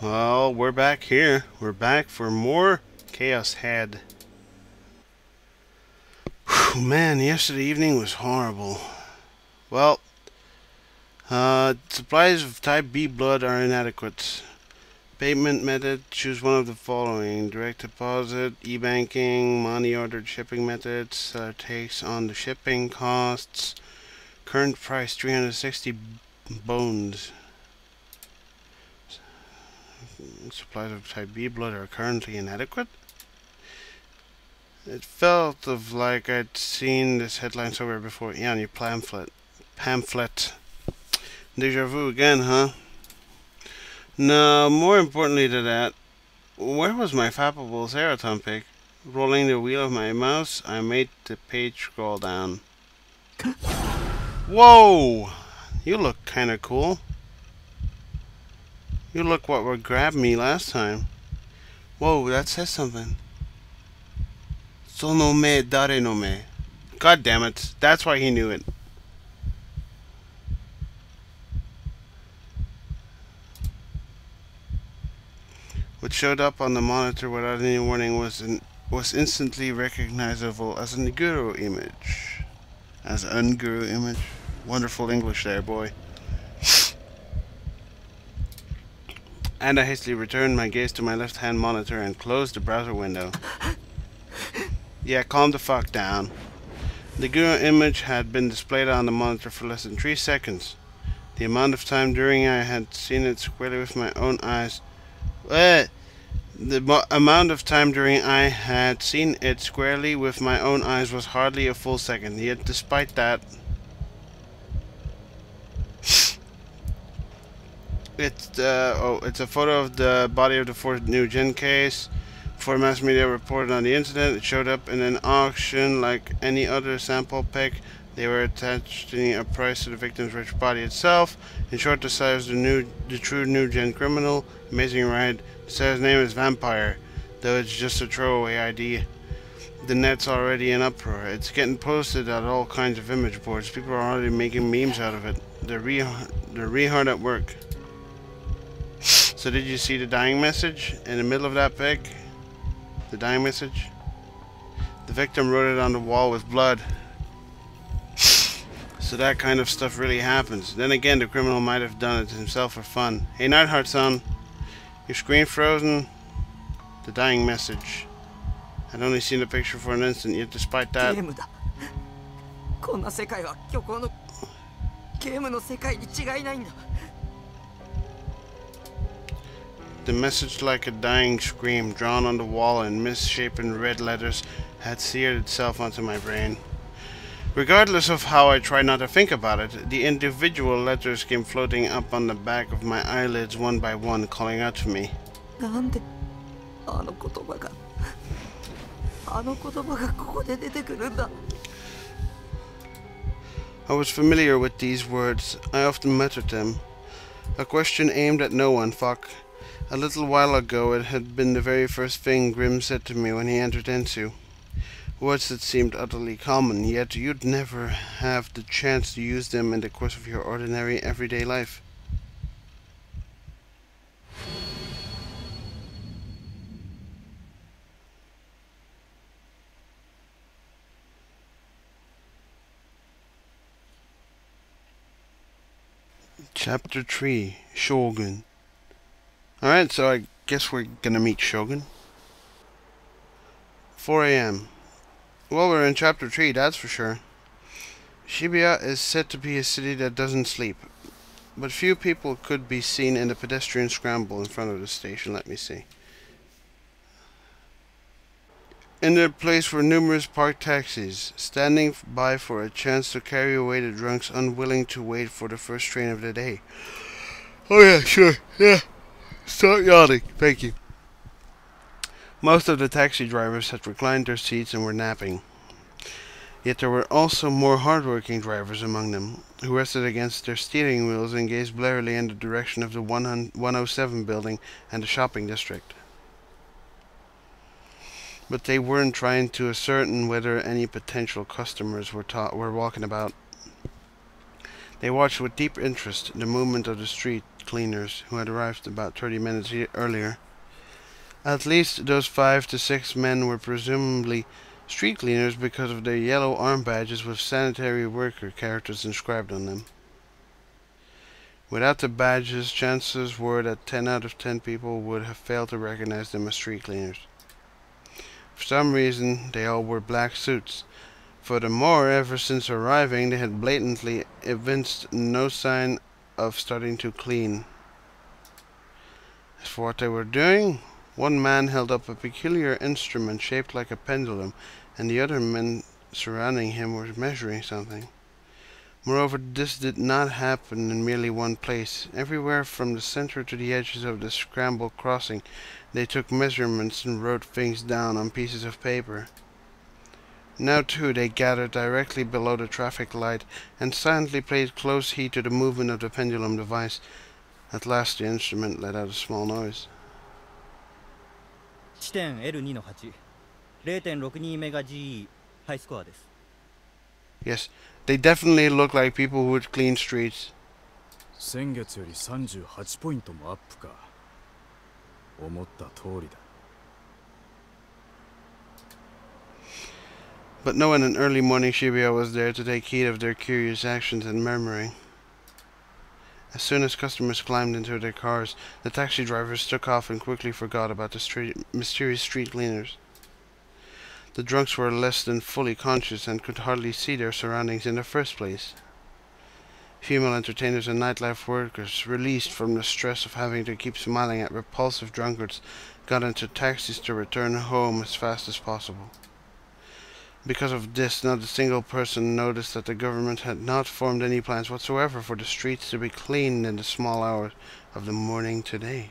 Well, we're back here. We're back for more ChäoS Head. Whew, man, yesterday evening was horrible. Well, supplies of type B blood are inadequate. Payment method, choose one of the following. Direct deposit, e-banking, money ordered shipping methods. Seller takes on the shipping costs. Current price 360 bones. Supplies of type B blood are currently inadequate? It felt of like I'd seen this headline somewhere before. Yeah, on your pamphlet. Deja vu again, huh? No, more importantly to that, where was my fappable Seraton pick? Rolling the wheel of my mouse, I made the page scroll down. Whoa! You look kinda cool. You look what would grab me last time. Whoa, that says something. Sono me dare no me. God damn it. That's why he knew it. What showed up on the monitor without any warning was instantly recognizable as an guru image. As an guru image. Wonderful English there, boy. And I hastily returned my gaze to my left-hand monitor and closed the browser window. Yeah, calm the fuck down. The guru image had been displayed on the monitor for less than 3 seconds. The amount of time during I had seen it squarely with my own eyes. The amount of time during I had seen it squarely with my own eyes was hardly a full second. Yet, despite that, it's a photo of the body of the fourth new gen case. Before mass media reported on the incident, it showed up in an auction like any other sample pick. They were attaching a price to the victim's rich body itself. In short, the seller is the true new gen criminal. Amazing, right? The seller's name is Vampire, though it's just a throwaway ID. The net's already in uproar. It's getting posted at all kinds of image boards. People are already making memes out of it. They're re hard at work. So did you see the dying message in the middle of that pic? The dying message? The victim wrote it on the wall with blood. So that kind of stuff really happens. Then again, the criminal might have done it himself for fun. Hey, Nightheart, son. Your screen frozen? The dying message. I'd only seen the picture for an instant, yet despite that... The message, like a dying scream drawn on the wall in misshapen red letters, had seared itself onto my brain. Regardless of how I tried not to think about it, the individual letters came floating up on the back of my eyelids one by one, calling out to me. I was familiar with these words. I often muttered them. A question aimed at no one, fuck. A little while ago it had been the very first thing Grimm said to me when he entered Ensu. Words that seemed utterly common, yet you'd never have the chance to use them in the course of your ordinary everyday life. Chapter 3, Shogun. Alright, so I guess we're gonna meet Shogun. 4 a.m. Well, we're in Chapter 3, that's for sure. Shibuya is said to be a city that doesn't sleep, but few people could be seen in the pedestrian scramble in front of the station. Let me see. In their place were numerous parked taxis, standing by for a chance to carry away the drunks unwilling to wait for the first train of the day. Oh yeah, sure, yeah. Start yawning, thank you. Most of the taxi drivers had reclined their seats and were napping. Yet there were also more hard-working drivers among them, who rested against their steering wheels and gazed blearily in the direction of the 107 building and the shopping district. But they weren't trying to ascertain whether any potential customers were walking about. They watched with deep interest the movement of the street, street cleaners who had arrived about 30 minutes earlier. At least those 5 to 6 men were presumably street cleaners because of their yellow arm badges with sanitary worker characters inscribed on them. Without the badges, chances were that 10 out of 10 people would have failed to recognize them as street cleaners. For some reason, they all wore black suits. Furthermore, ever since arriving, they had blatantly evinced no sign of starting to clean. As for what they were doing, one man held up a peculiar instrument shaped like a pendulum, and the other men surrounding him were measuring something. Moreover, this did not happen in merely one place. Everywhere from the center to the edges of the scrambled crossing, they took measurements and wrote things down on pieces of paper. Now too they gathered directly below the traffic light and silently paid close heed to the movement of the pendulum device. At last the instrument let out a small noise. 地点 L2 の8、0.62 メガ GE、ハイスコアです。 Yes, they definitely look like people who would clean streets. 先月より38ポイントもアップか。思った通りだ。 But no one in early morning Shibuya was there to take heed of their curious actions and murmuring. As soon as customers climbed into their cars, the taxi drivers took off and quickly forgot about the mysterious street cleaners. The drunks were less than fully conscious and could hardly see their surroundings in the first place. Female entertainers and nightlife workers, released from the stress of having to keep smiling at repulsive drunkards, got into taxis to return home as fast as possible. Because of this, not a single person noticed that the government had not formed any plans whatsoever for the streets to be cleaned in the small hours of the morning today.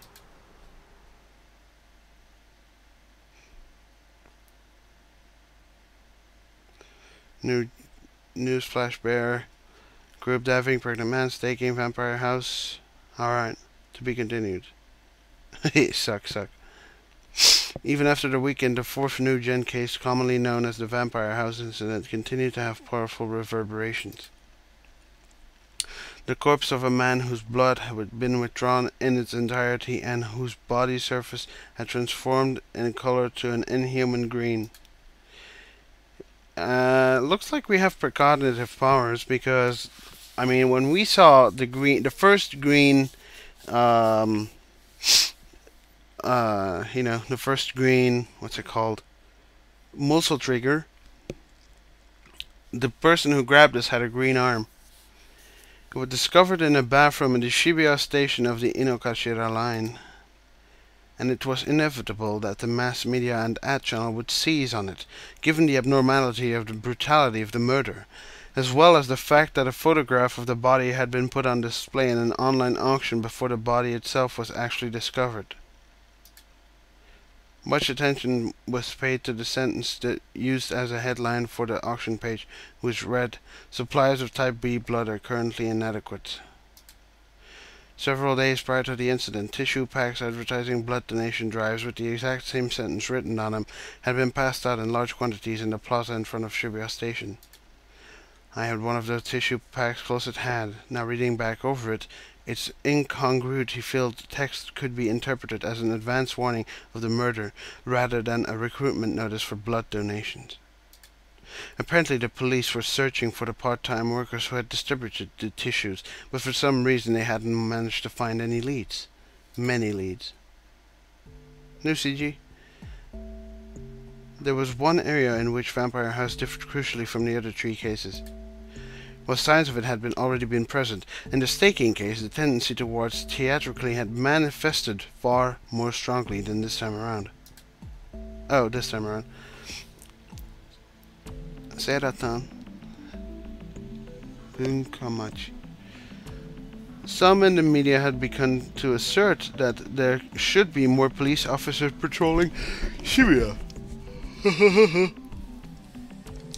Newsflash bear. Group diving, pregnant man, staking, vampire house. Alright, to be continued. suck. Even after the weekend, the fourth new gen case, commonly known as the vampire house incident, continued to have powerful reverberations. The corpse of a man whose blood had been withdrawn in its entirety and whose body surface had transformed in color to an inhuman green. Looks like we have precognitive powers because, I mean, when we saw the first green, the first green, what's it called? Muscle trigger. The person who grabbed us had a green arm. It was discovered in a bathroom in the Shibuya station of the Inokashira line. And it was inevitable that the mass media and ad channel would seize on it, given the abnormality of the brutality of the murder, as well as the fact that a photograph of the body had been put on display in an online auction before the body itself was actually discovered. Much attention was paid to the sentence that used as a headline for the auction page, which read, "Supplies of type B blood are currently inadequate." Several days prior to the incident, tissue packs advertising blood donation drives with the exact same sentence written on them had been passed out in large quantities in the plaza in front of Shibuya Station. I had one of those tissue packs close at hand. Now reading back over it, its incongruity-filled text could be interpreted as an advance warning of the murder rather than a recruitment notice for blood donations. Apparently the police were searching for the part-time workers who had distributed the tissues, but for some reason they hadn't managed to find any leads. Many leads. New CG. There was one area in which Vampire House differed crucially from the other three cases. Well, signs of it had already been present. In the staking case, the tendency towards theatrically had manifested far more strongly than this time around. Oh, this time around. Seratan. Bunkamachi. Some in the media had begun to assert that there should be more police officers patrolling Shibuya.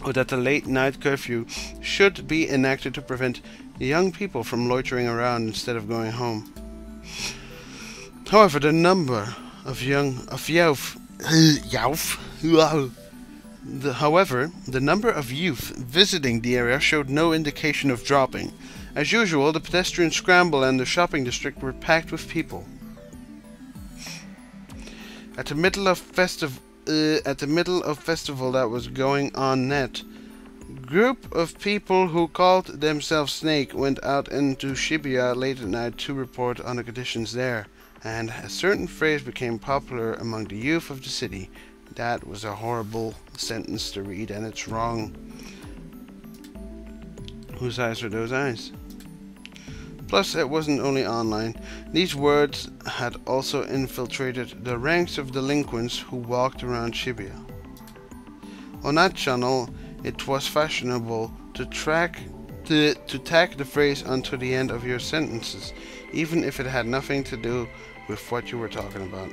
Or that the late night curfew should be enacted to prevent young people from loitering around instead of going home. However, the number of youth visiting the area showed no indication of dropping, As usual, the pedestrian scramble and the shopping district were packed with people. At the middle of festival that was going on net, group of people who called themselves Snake went out into Shibuya late at night to report on the conditions there, and a certain phrase became popular among the youth of the city. That was a horrible sentence to read, and it's wrong. Whose eyes are those eyes? Plus, it wasn't only online. These words had also infiltrated the ranks of delinquents who walked around Shibuya. On that channel, it was fashionable to tack the phrase onto the end of your sentences, even if it had nothing to do with what you were talking about.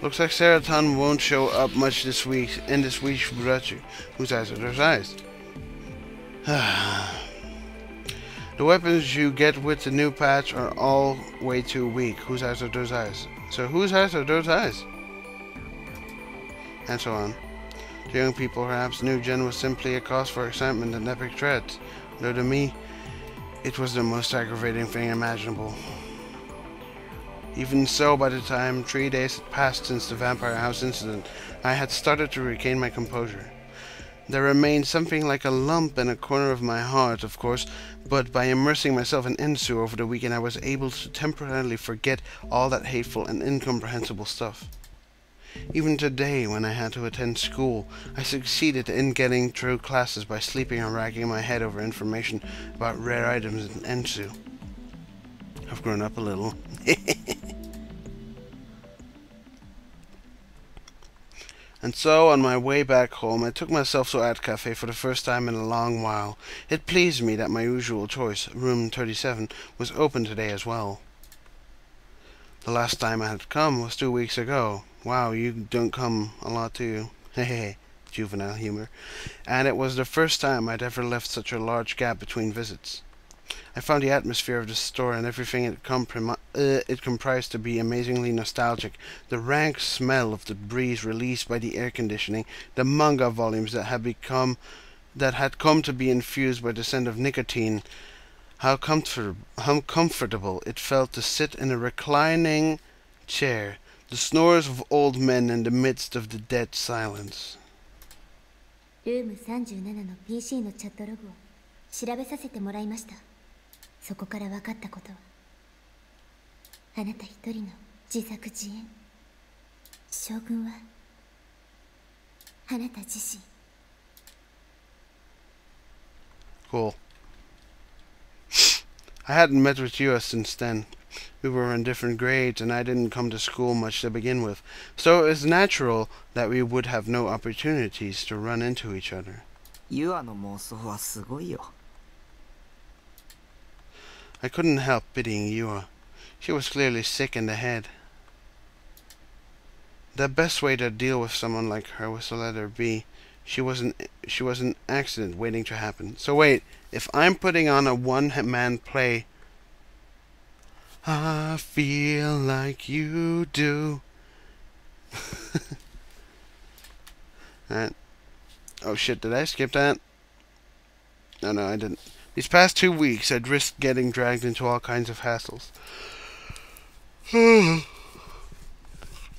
Looks like Seraton won't show up much this week in this week's Burachu. Whose eyes are those eyes? The weapons you get with the new patch are all way too weak. Whose eyes are those eyes? So whose eyes are those eyes? And so on. To young people, perhaps New Gen was simply a cause for excitement and epic threats, though to me, it was the most aggravating thing imaginable. Even so, by the time 3 days had passed since the Vampire House incident, I had started to regain my composure. There remained something like a lump in a corner of my heart, of course, but by immersing myself in Insu over the weekend, I was able to temporarily forget all that hateful and incomprehensible stuff. Even today, when I had to attend school, I succeeded in getting through classes by sleeping and racking my head over information about rare items in Ensu. I've grown up a little. And so, on my way back home, I took myself to Art Cafe for the first time in a long while. It pleased me that my usual choice, room 37, was open today as well. The last time I had come was 2 weeks ago. Wow, you don't come a lot, do you? Hehe, juvenile humor. And it was the first time I'd ever left such a large gap between visits. I found the atmosphere of the store and everything it comprised to be amazingly nostalgic. The rank smell of the breeze released by the air conditioning, the manga volumes that had come to be infused by the scent of nicotine. How comfortable it felt to sit in a reclining chair, the snores of old men in the midst of the dead silence. ルーム37の PC のチャットログを調べさせてもらいました。そこから分かったことは、あなた一人の自作自演。将軍はあなた自身。Cool. I hadn't met with you since then. We were in different grades, and I didn't come to school much to begin with, so it was natural that we would have no opportunities to run into each other. ユアの妄想はすごいよ。I couldn't help pitying Yua. She was clearly sick in the head. The best way to deal with someone like her was to let her be. She was an accident waiting to happen. So wait, if I'm putting on a one-man play, I feel like you do. Alright. Oh shit, did I skip that? No, I didn't. These past 2 weeks, I'd risked getting dragged into all kinds of hassles.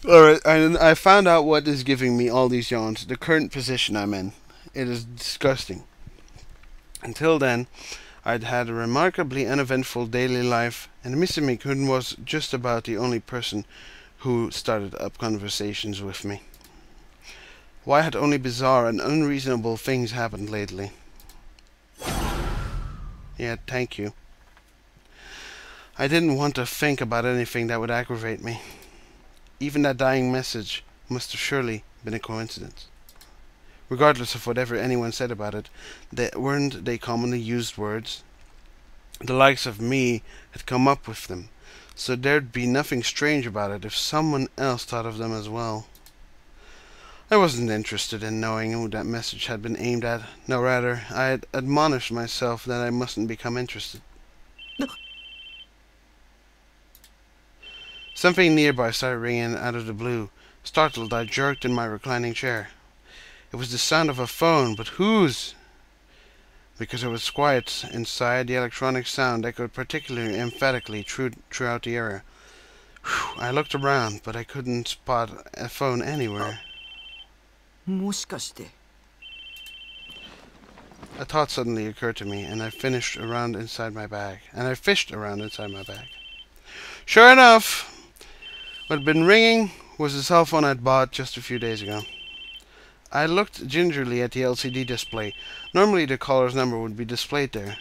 Alright, I found out what is giving me all these yawns. The current position I'm in. It is disgusting. Until then, I'd had a remarkably uneventful daily life, and Misumi-kun was just about the only person who started up conversations with me. Why had only bizarre and unreasonable things happened lately? Yeah, thank you. I didn't want to think about anything that would aggravate me. Even that dying message must have surely been a coincidence. Regardless of whatever anyone said about it, weren't they commonly used words? The likes of me had come up with them, so there'd be nothing strange about it if someone else thought of them as well. I wasn't interested in knowing who that message had been aimed at. No, rather, I had admonished myself that I mustn't become interested. Something nearby started ringing out of the blue. Startled, I jerked in my reclining chair. It It was the sound of a phone, but whose? Because it was quiet inside, the electronic sound echoed particularly emphatically throughout the area. Whew, I looked around, but I couldn't spot a phone anywhere. もしかして A thought suddenly occurred to me, and I fished around inside my bag. Sure enough, what had been ringing was the cell phone I'd bought just a few days ago. I looked gingerly at the LCD display. Normally the caller's number would be displayed there.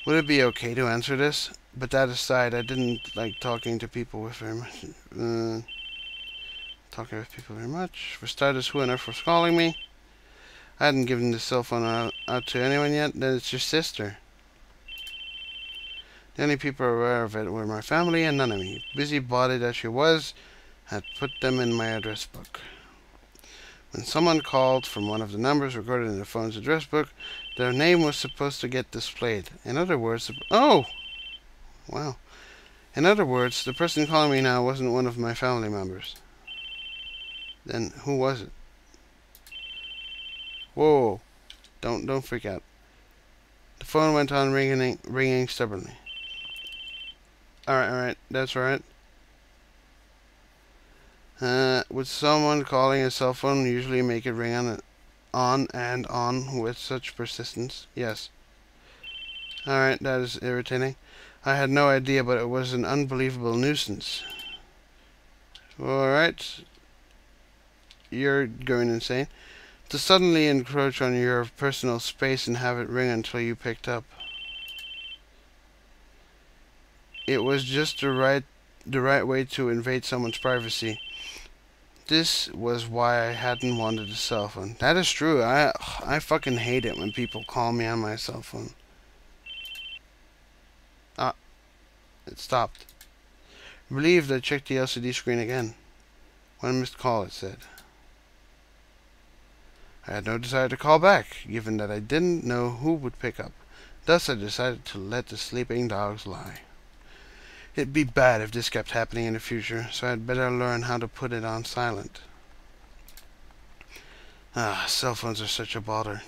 Would it be okay to answer this? But that aside, I didn't like talking with people very much. For starters, who on earth was calling me? I hadn't given the cell phone out to anyone yet. Then it's your sister. The only people aware of it were my family and Nanami. Busybody that she was, had put them in my address book. When someone called from one of the numbers recorded in the phone's address book, their name was supposed to get displayed. In other words, oh! Wow. In other words, the person calling me now wasn't one of my family members. Then who was it? Whoa! Don't freak out. The phone went on ringing stubbornly. Alright, that's alright. Would someone calling a cell phone usually make it ring on and on with such persistence? Yes. Alright, that is irritating. I had no idea, but it was an unbelievable nuisance. Alright. You're going insane. To suddenly encroach on your personal space and have it ring until you picked up. It was just the right way to invade someone's privacy. This was why I hadn't wanted a cell phone. That is true. I fucking hate it when people call me on my cell phone. Ah, it stopped. Relieved, I checked the LCD screen again. One missed call, it said. I had no desire to call back, given that I didn't know who would pick up. Thus I decided to let the sleeping dogs lie. It'd be bad if this kept happening in the future, so I'd better learn how to put it on silent. Cell phones are such a bother.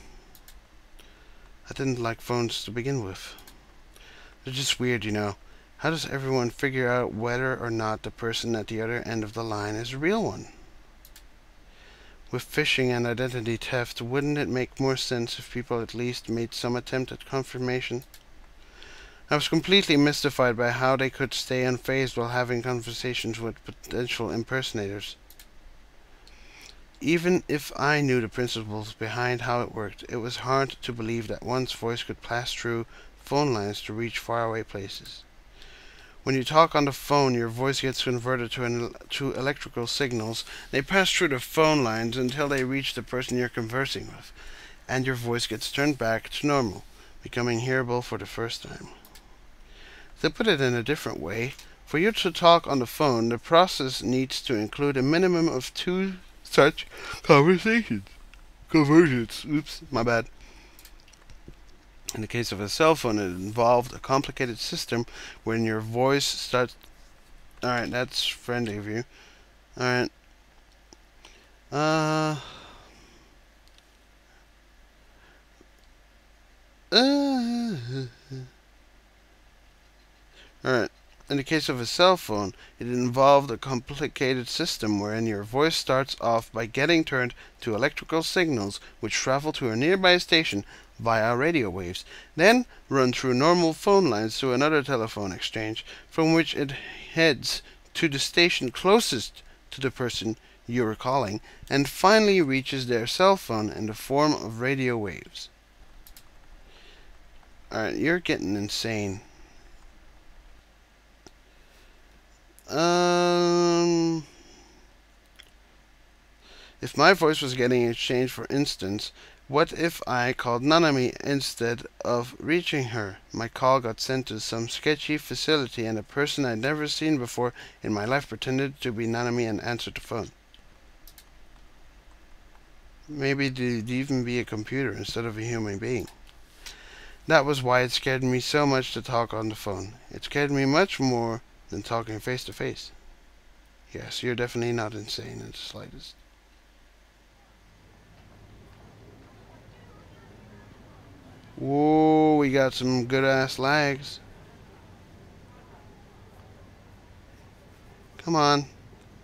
I didn't like phones to begin with. They're just weird, you know. How does everyone figure out whether or not the person at the other end of the line is a real one? With phishing and identity theft, wouldn't it make more sense if people at least made some attempt at confirmation? I was completely mystified by how they could stay unfazed while having conversations with potential impersonators. Even if I knew the principles behind how it worked, it was hard to believe that one's voice could pass through phone lines to reach faraway places. When you talk on the phone, your voice gets converted to electrical signals. They pass through the phone lines until they reach the person you're conversing with, and your voice gets turned back to normal, becoming hearable for the first time. To put it in a different way, for you to talk on the phone, the process needs to include a minimum of 2 such conversions. Oops, my bad. In the case of a cell phone, it involved a complicated system when your voice starts... Alright, that's friendly of you. Alright. Alright. In the case of a cell phone, it involved a complicated system wherein your voice starts off by getting turned to electrical signals which travel to a nearby station via radio waves, then run through normal phone lines to another telephone exchange, from which it heads to the station closest to the person you are calling, and finally reaches their cell phone in the form of radio waves. Alright, you're getting insane. If my voice was getting exchanged, for instance, what if I called Nanami instead of reaching her? My call got sent to some sketchy facility, and a person I'd never seen before in my life pretended to be Nanami and answered the phone. Maybe it'd even be a computer instead of a human being. That was why it scared me so much to talk on the phone. It scared me much more than talking face to face. Yes, you're definitely not insane in the slightest. Whoa, we got some good ass lags. Come on.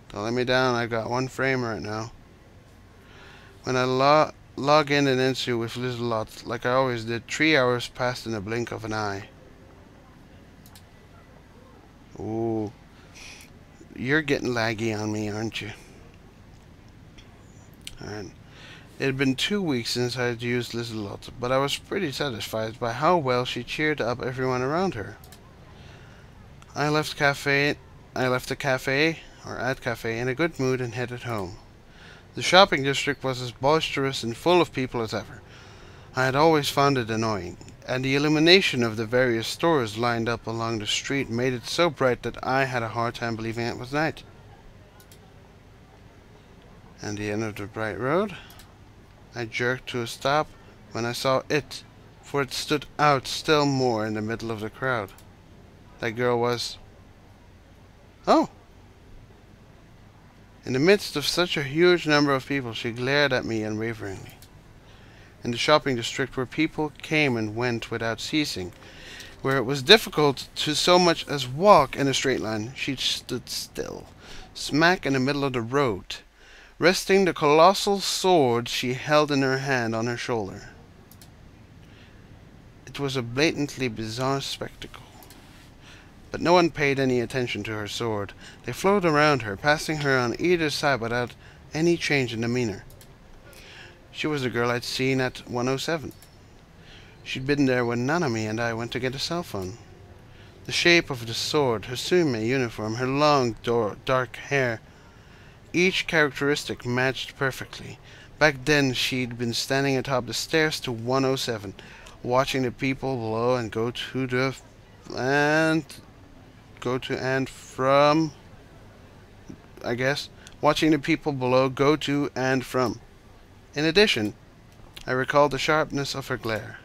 Don't let me down. I got 1 frame right now. When I log in and into with little lots, like I always did, 3 hours passed in a blink of an eye. Ooh. You're getting laggy on me, aren't you? Alright. It had been 2 weeks since I had used Lizelot, but I was pretty satisfied by how well she cheered up everyone around her. I left the cafe in a good mood and headed home. The shopping district was as boisterous and full of people as ever. I had always found it annoying, and the illumination of the various stores lined up along the street made it so bright that I had a hard time believing it was night. And the end of the bright road, I jerked to a stop when I saw it, for it stood out still more in the middle of the crowd. That girl was... Oh! In the midst of such a huge number of people, she glared at me unwaveringly. In the shopping district where people came and went without ceasing, where it was difficult to so much as walk in a straight line, she stood still, smack in the middle of the road, resting the colossal sword she held in her hand on her shoulder. It was a blatantly bizarre spectacle. But no one paid any attention to her sword. They flowed around her, passing her on either side without any change in demeanor. She was the girl I'd seen at 107. She'd been there when Nanami and I went to get a cell phone. The shape of the sword, her sume uniform, her long, dark hair, each characteristic matched perfectly. Back then, she'd been standing atop the stairs to 107, watching the people below and go to and from, I guess, watching the people below go to and from. In addition, I recalled the sharpness of her glare.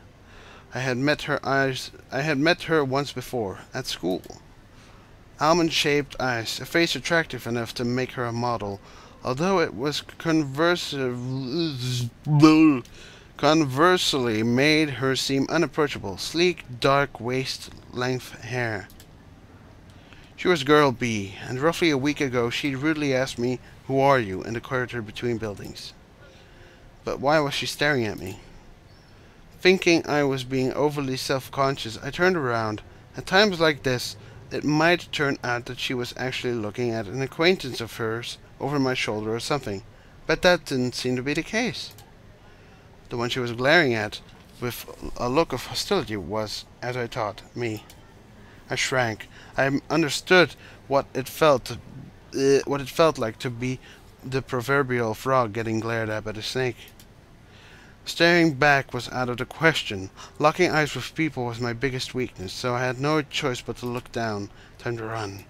I had met her once before, at school. Almond-shaped eyes, a face attractive enough to make her a model, although it was conversely made her seem unapproachable, sleek, dark waist-length hair. She was Girl B, and roughly a week ago she'd rudely asked me, "Who are you?" in the corridor between buildings. But why was she staring at me? Thinking I was being overly self-conscious, I turned around. At times like this, it might turn out that she was actually looking at an acquaintance of hers over my shoulder or something, but that didn't seem to be the case. The one she was glaring at, with a look of hostility, was, as I thought, me. I shrank. I understood what it felt like to be the proverbial frog getting glared at by the snake. Staring back was out of the question. Locking eyes with people was my biggest weakness, so I had no choice but to look down. Time to run.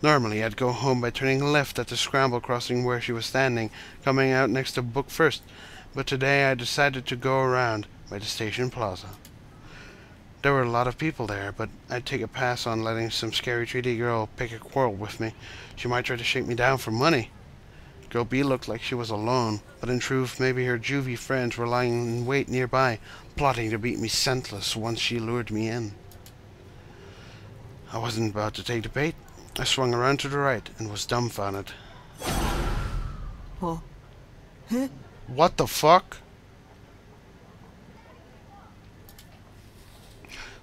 Normally, I'd go home by turning left at the scramble crossing where she was standing, coming out next to Book First, but today I decided to go around by the station plaza. There were a lot of people there, but I'd take a pass on letting some scary 3D girl pick a quarrel with me. She might try to shake me down for money. Girl B looked like she was alone, but in truth, maybe her juvie friends were lying in wait nearby, plotting to beat me senseless once she lured me in. I wasn't about to take the bait. I swung around to the right and was dumbfounded. Oh. Eh? What the fuck?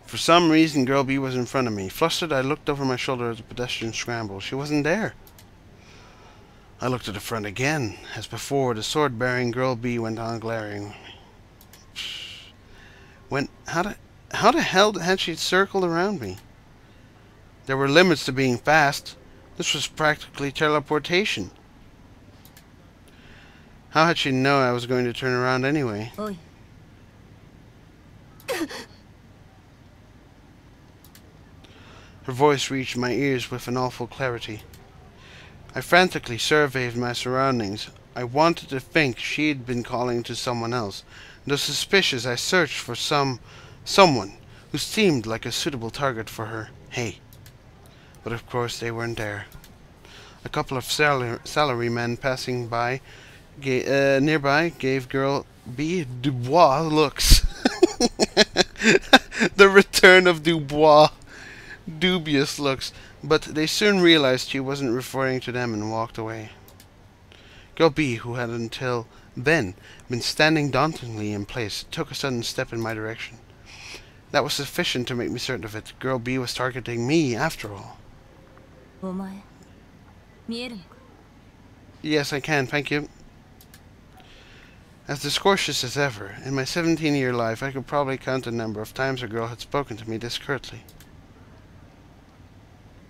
For some reason, Girl B was in front of me. Flustered, I looked over my shoulder at the pedestrian scramble. She wasn't there. I looked at the front again. As before, the sword-bearing Girl B went on glaring. How the hell had she circled around me? There were limits to being fast. This was practically teleportation. How had she known I was going to turn around anyway? Oi. Her voice reached my ears with an awful clarity. I frantically surveyed my surroundings. I wanted to think she'd been calling to someone else. Though suspicious, I searched for someone who seemed like a suitable target for her. Hey. but of course they weren't there. A couple of salarymen passing by nearby gave girl B Dubois looks. The return of Dubois. Dubious looks. But they soon realized she wasn't referring to them and walked away. Girl B, who had until then been standing dauntingly in place, took a sudden step in my direction. That was sufficient to make me certain of it. Girl B was targeting me, after all. Yes, I can, thank you. As discourteous as ever, in my 17-year life I could probably count the number of times a girl had spoken to me this curtly.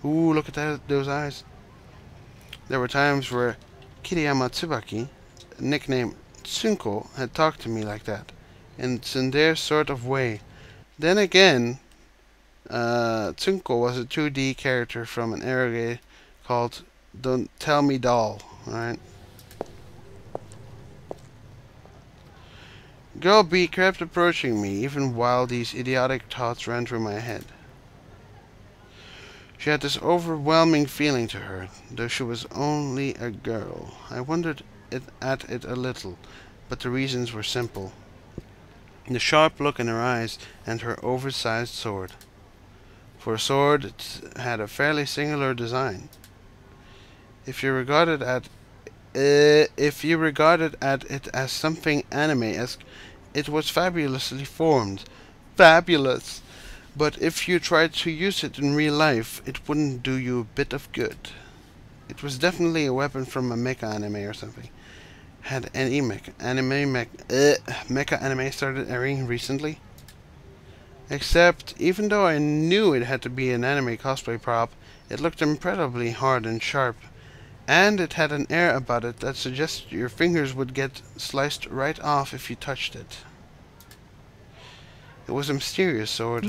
Ooh, look at those eyes. There were times where Kiriyama Tsubaki, nicknamed Tsunko, had talked to me like that, in tsundere sort of way. Then again, Tsunko was a 2D character from an eroge called Don't Tell Me Doll, right? Girl B kept approaching me, even while these idiotic thoughts ran through my head. She had this overwhelming feeling to her, though she was only a girl. I wondered at it a little, but the reasons were simple. The sharp look in her eyes and her oversized sword. For a sword, it had a fairly singular design. If you regarded at it as something anime-esque, it was fabulously formed. Fabulous! But if you tried to use it in real life, it wouldn't do you a bit of good. It was definitely a weapon from a mecha anime or something. Had any mecha anime started airing recently? Except, even though I knew it had to be an anime cosplay prop, it looked incredibly hard and sharp. And it had an air about it that suggested your fingers would get sliced right off if you touched it. It was a mysterious sword.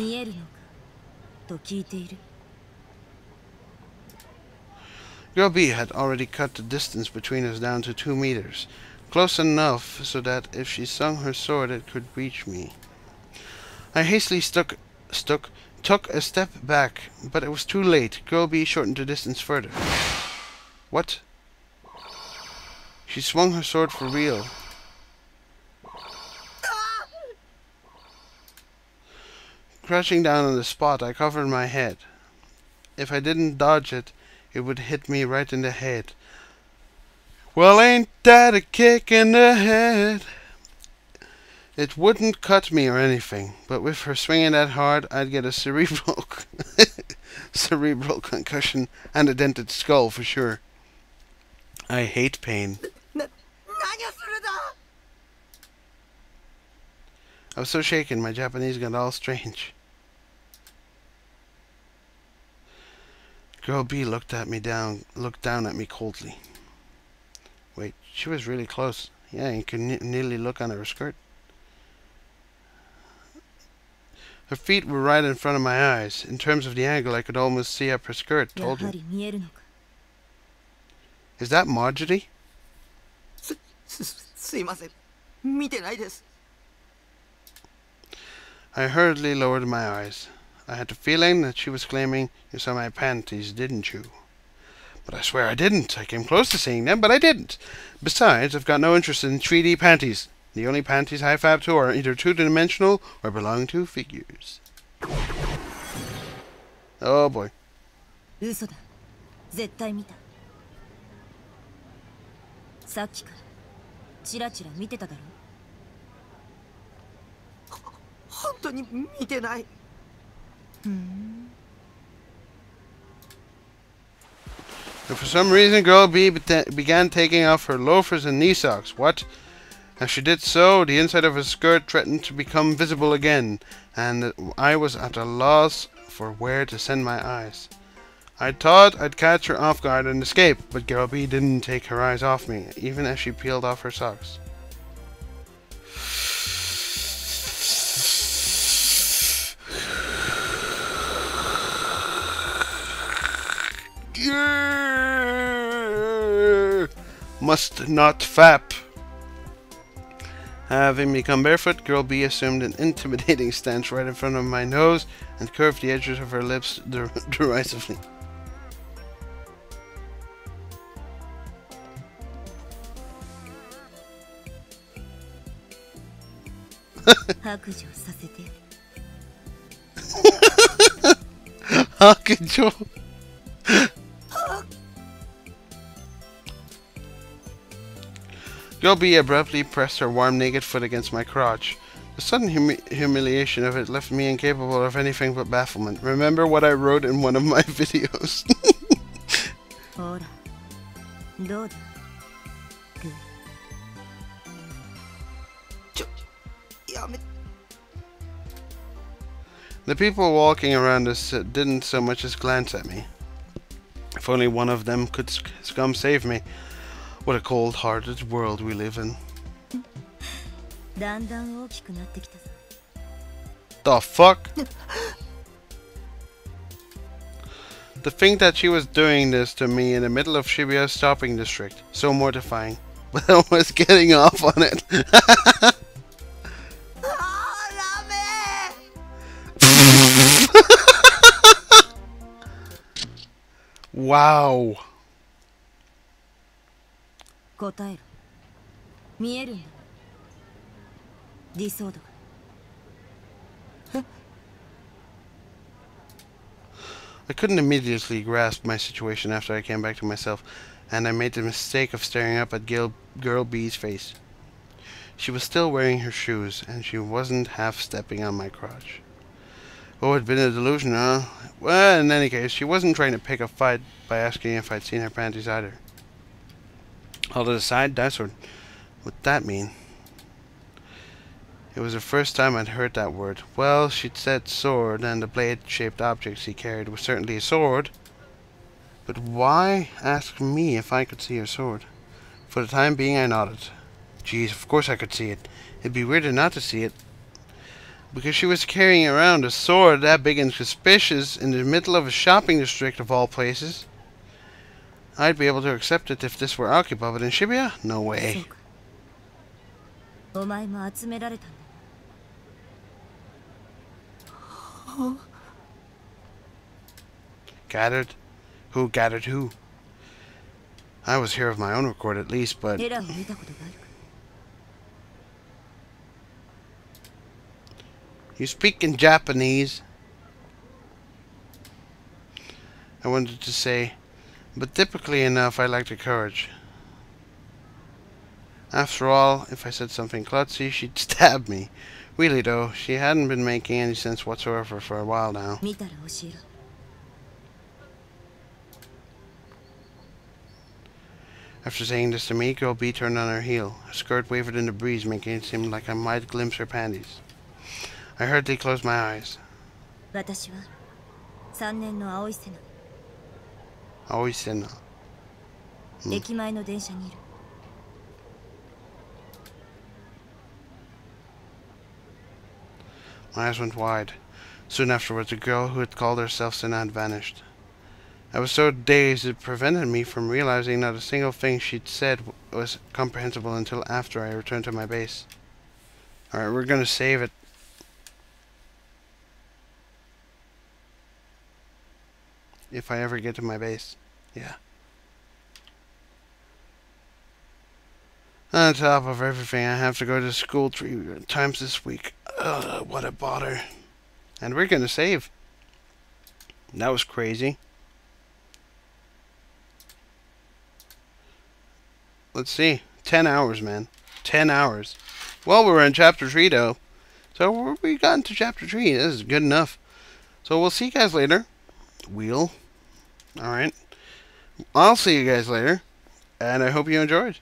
Girl B had already cut the distance between us down to 2 meters, close enough so that if she swung her sword it could reach me. I hastily took a step back, but it was too late. Girl B shortened the distance further. What? She swung her sword for real. Crouching down on the spot, I covered my head. If I didn't dodge it, it would hit me right in the head. Well, ain't that a kick in the head? It wouldn't cut me or anything, but with her swinging that hard, I'd get a cerebral concussion and a dented skull for sure. I hate pain. I was so shaken, my Japanese got all strange. Girl B looked down at me coldly. Wait, she was really close. Yeah, you could nearly look under her skirt. Her feet were right in front of my eyes. In terms of the angle, I could almost see up her skirt. Told you. Is that Marjorie? I hurriedly lowered my eyes. I had the feeling that she was claiming, "You saw my panties, didn't you?" But I swear I didn't. I came close to seeing them, but I didn't. Besides, I've got no interest in 3D panties. The only panties I fab to are either two-dimensional or belong to figures. Oh boy. And for some reason, Girl B began taking off her loafers and knee socks. What? As she did so, the inside of her skirt threatened to become visible again, and I was at a loss for where to send my eyes. I thought I'd catch her off guard and escape, but Girl B didn't take her eyes off me, even as she peeled off her socks. Must not fap. Having become barefoot, Girl B assumed an intimidating stance right in front of my nose and curved the edges of her lips derisively. 白状させて。Hakujo. Gobi abruptly pressed her warm naked foot against my crotch. The sudden humiliation of it left me incapable of anything but bafflement. Remember what I wrote in one of my videos. The people walking around us didn't so much as glance at me. If only one of them could come save me. What a cold-hearted world we live in. The fuck? To think that she was doing this to me in the middle of Shibuya's shopping district. So mortifying. But I was getting off on it. Wow. 答えろ。見えるんだ。理想度が。I couldn't immediately grasp my situation after I came back to myself, and I made the mistake of staring up at Girl B's face. She was still wearing her shoes, and she wasn't half-stepping on my crotch. Oh, it'd been a delusion, huh? Well, in any case, she wasn't trying to pick a fight by asking if I'd seen her panties either. All to the side, that's what'd that mean? It was the first time I'd heard that word. Well, she'd said sword, and the blade-shaped object she carried was certainly a sword. But why ask me if I could see her sword? For the time being, I nodded. Geez, of course I could see it. It'd be weirder not to see it. Because she was carrying around a sword that big and suspicious in the middle of a shopping district of all places. I'd be able to accept it if this were occupied, but in Shibuya? No way. Gathered? Who gathered who? I was here of my own accord at least, but... You speak in Japanese. I wanted to say, but typically enough I lacked the courage. After all, if I said something klutzy, she'd stab me. Really though, she hadn't been making any sense whatsoever for a while now. After saying this to me, Girl B turned on her heel. Her skirt wavered in the breeze, making it seem like I might glimpse her panties. I hurriedly closed my eyes. Aoi-sena. My eyes went wide. Soon afterwards, the girl who had called herself Sena had vanished. I was so dazed it prevented me from realizing not a single thing she'd said was comprehensible until after I returned to my base. Alright, we're gonna save it. If I ever get to my base. Yeah. On top of everything, I have to go to school 3 times this week. Ugh, what a bother. And we're gonna save. That was crazy. Let's see. 10 hours, man. 10 hours. Well, we're in chapter 3, though. So we got into chapter 3. This is good enough. So we'll see you guys later. Alright. I'll see you guys later. And I hope you enjoyed.